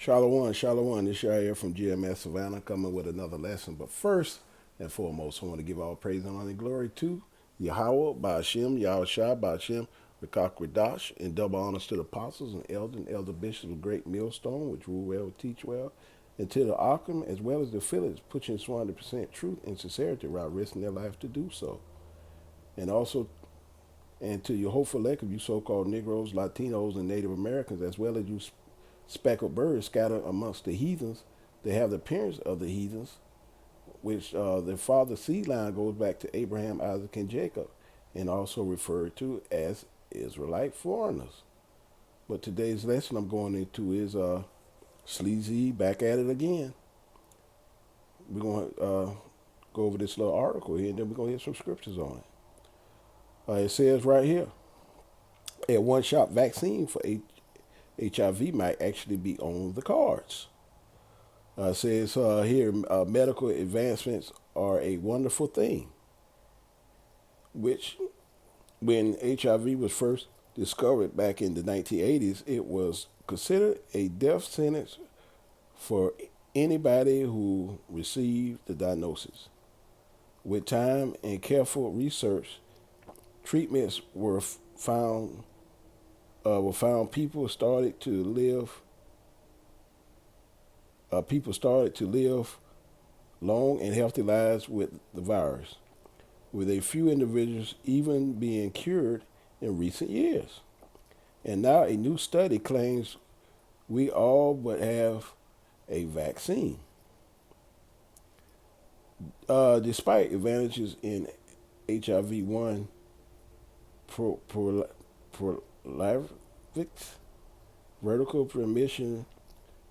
Shalom, Shalom. This year here from GMS Savannah coming with another lesson. But first and foremost, I want to give all praise and honor and glory to Yahweh, Ba'ashem, Yahushua, Ba'ashem, Rakak Radash, and double honors to the apostles and elder bishops of Great Millstone, which rule well, teach well, and to the Arkham as well as the Phillips, pushing 100% truth and sincerity while risking their life to do so. And also, and to your hopeful elect of you so-called Negroes, Latinos, and Native Americans, as well as you speckled birds scattered amongst the heathens. They have the appearance of the heathens, which their father's seed line goes back to Abraham, Isaac, and Jacob, and also referred to as Israelite foreigners. But today's lesson I'm going into is Sleazy back at it again. We're going to go over this little article here, and then we're going to hit some scriptures on it. It says right here, a one-shot vaccine for HIV might actually be on the cards. Says here, medical advancements are a wonderful thing, which when HIV was first discovered back in the 1980s, it was considered a death sentence for anybody who received the diagnosis. With time and careful research, treatments were found. People started to live. People started to live long and healthy lives with the virus, with a few individuals even being cured in recent years. And now a new study claims we all but have a vaccine. Despite advantages in HIV-1 prophylaxis, vertical transmission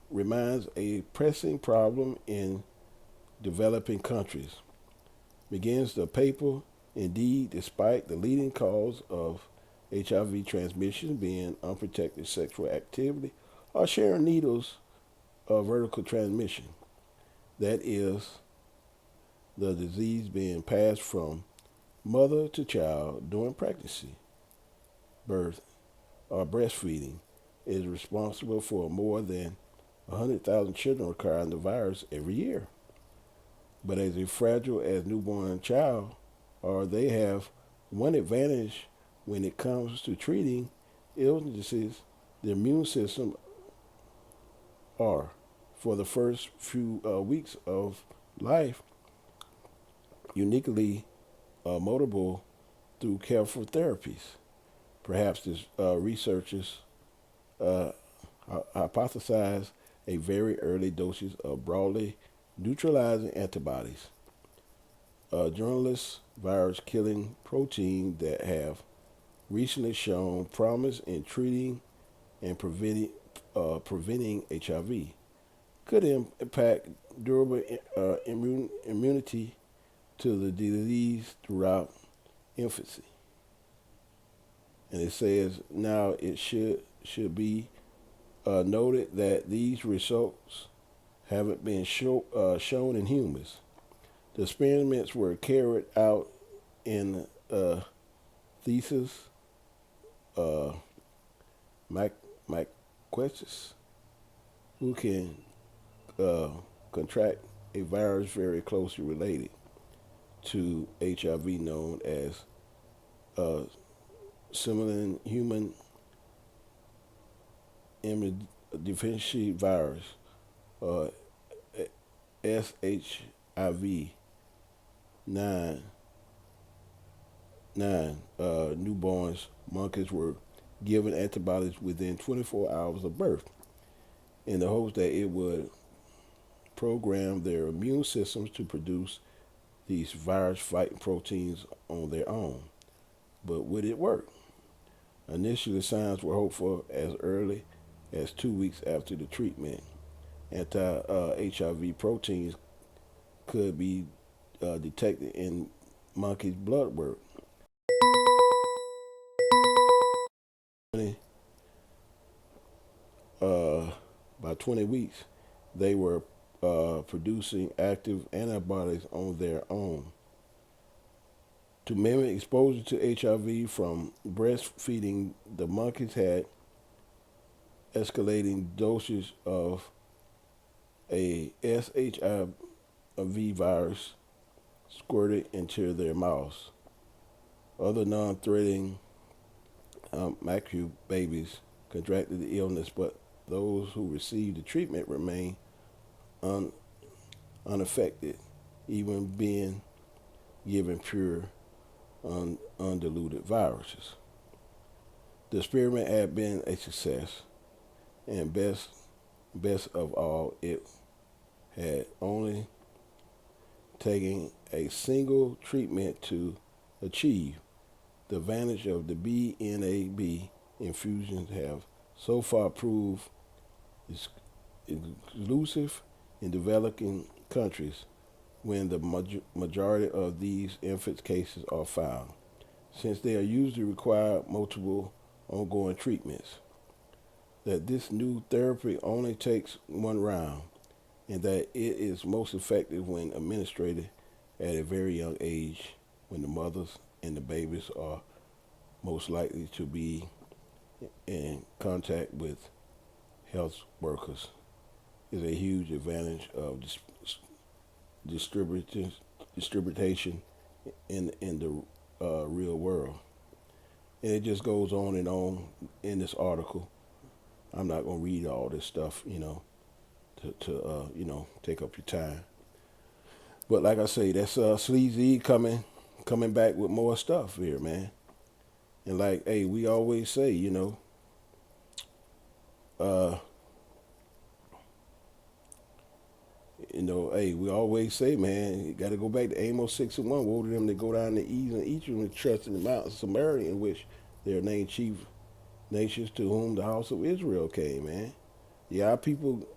remains a pressing problem in developing countries. Begins the paper, indeed, despite the leading cause of HIV transmission being unprotected sexual activity or sharing needles of vertical transmission. That is, the disease being passed from mother to child during pregnancy, birth, or breastfeeding is responsible for more than 100,000 children acquiring the virus every year. But as a fragile as newborn child, or they have one advantage when it comes to treating illnesses, the immune system are, for the first few weeks of life, uniquely moldable through careful therapies. Perhaps this researchers hypothesize a very early dosage of broadly neutralizing antibodies, journalists virus killing protein that have recently shown promise in treating and preventing HIV could impact durable immunity to the disease throughout infancy. And it says now it should be noted that these results haven't been shown in humans. The experiments were carried out in thesis, mycosis, who can contract a virus very closely related to HIV known as similar human immunodeficiency virus, SHIV 9. Newborns, monkeys were given antibodies within 24 hours of birth in the hopes that it would program their immune systems to produce these virus-fighting proteins on their own. But would it work? Initially, signs were hopeful as early as 2 weeks after the treatment. Anti-HIV proteins could be detected in monkeys' blood work. By 20 weeks, they were producing active antibodies on their own. To mimic exposure to HIV from breastfeeding, the monkeys had escalating doses of a SHIV virus squirted into their mouths. Other non-threatening MACU babies contracted the illness, but those who received the treatment remain un- unaffected, even being given pure, undiluted viruses. The experiment had been a success, and best of all, it had only taken a single treatment to achieve the advantage of the BNAB infusions have so far proved exclusive in developing countries when the majority of these infant cases are found, since they are usually require multiple ongoing treatments. That this new therapy only takes one round, and that it is most effective when administered at a very young age, when the mothers and the babies are most likely to be in contact with health workers, is a huge advantage of distribution in the real world. And it just goes on and on in this article. I'm not gonna read all this stuff, to take up your time. But like I say, that's Sleazy coming back with more stuff here, man. And like, hey, we always say, uh, hey, we always say, man, you got to go back to Amos 6:1. Woe to them that go down to ease and eat and trust in the mountains of Samaria, in which they are named chief nations to whom the house of Israel came, man. Yeah, our people,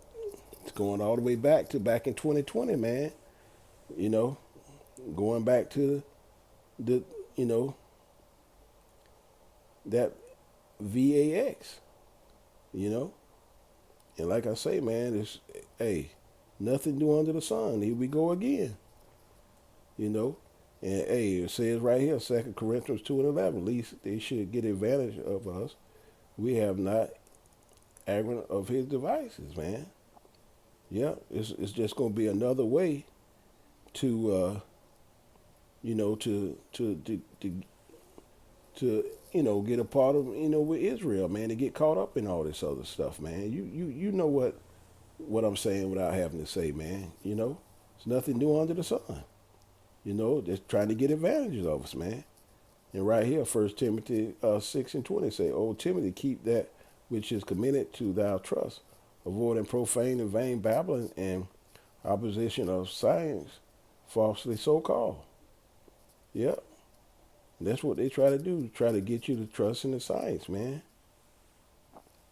it's going all the way back in 2020, man. You know, going back to the, you know, that VAX, you know. And like I say, man, it's, hey, nothing new under the sun. Here we go again, you know. And hey, it says right here, 2 Corinthians 2:11, at least they should get advantage of us. We have not ignorant of his devices, man. Yeah, it's just gonna be another way to to get a part of with Israel, man, to get caught up in all this other stuff, man. You know what I'm saying without having to say, man. It's nothing new under the sun. Just trying to get advantages of us, man. And right here, 1 Timothy 6:20 say, "O Timothy, keep that which is committed to thy trust, avoiding profane and vain babbling and opposition of science, falsely so called." Yep. And that's what they try to do, try to get you to trust in the science, man.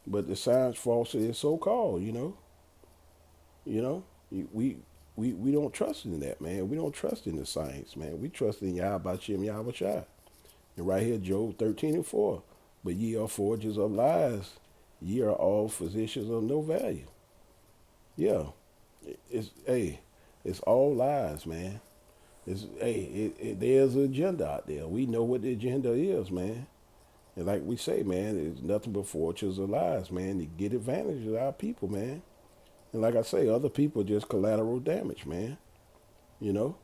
But the science falsely is so called, You know, we don't trust in that, man. We don't trust in the science, man. We trust in Yahweh Shem Yahweh Shai. And right here, Job 13:4. But ye are forgers of lies. Ye are all physicians of no value. Yeah. It's all lies, man. There's an agenda out there. We know what the agenda is, man. And like we say, man, it's nothing but fortunes of lies, man, to get advantage of our people, man. And like I say, other people just collateral damage, man. You know,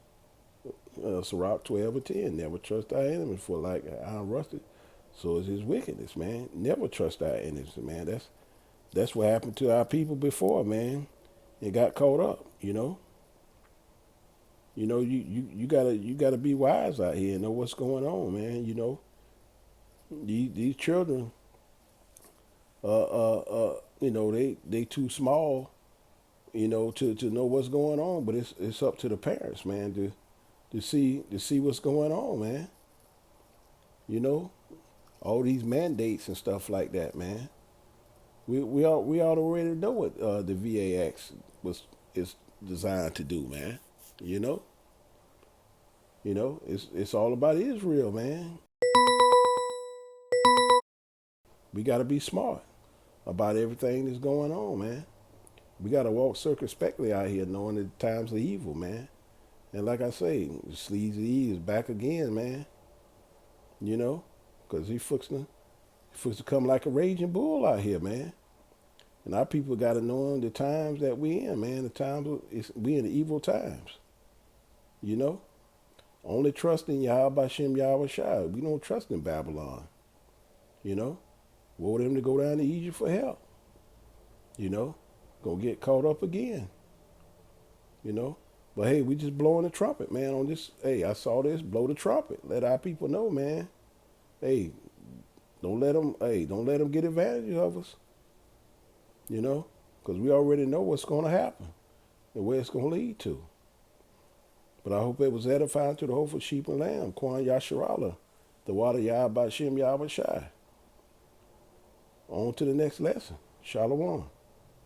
Sirach 12:10. Never trust thy enemies, for like iron rusted, so is his wickedness, man. Never trust thy enemies, man. That's what happened to our people before, man. They got caught up, you gotta be wise out here and know what's going on, man. These children, they too small, to know what's going on. But it's up to the parents, man, to see what's going on, man. You know, all these mandates and stuff like that, man. We already know what the VAX is designed to do, man. You know, it's all about Israel, man. We got to be smart about everything that's going on, man. We got to walk circumspectly out here, knowing the times of evil, man. And like I say, Sleazy E is back again, man. You know, because he fixing to come like a raging bull out here, man. And our people got to know the times that we in, man. We in the evil times. You know, only trust in Yahweh Shem Yahweh Shai. We don't trust in Babylon. You know, woe them to go down to Egypt for help. You know, gonna get caught up again. You know, but hey, we just blowing the trumpet, man. On this, hey, I saw this. Blow the trumpet. Let our people know, man. Hey, don't let them. Hey, don't let them get advantage of us. You know, because we already know what's going to happen and where it's going to lead to. But I hope it was edifying to the whole for sheep and lamb. Kwan Yasharala, the water Yahweh Shem Yahweh Shai. On to the next lesson. Shalom.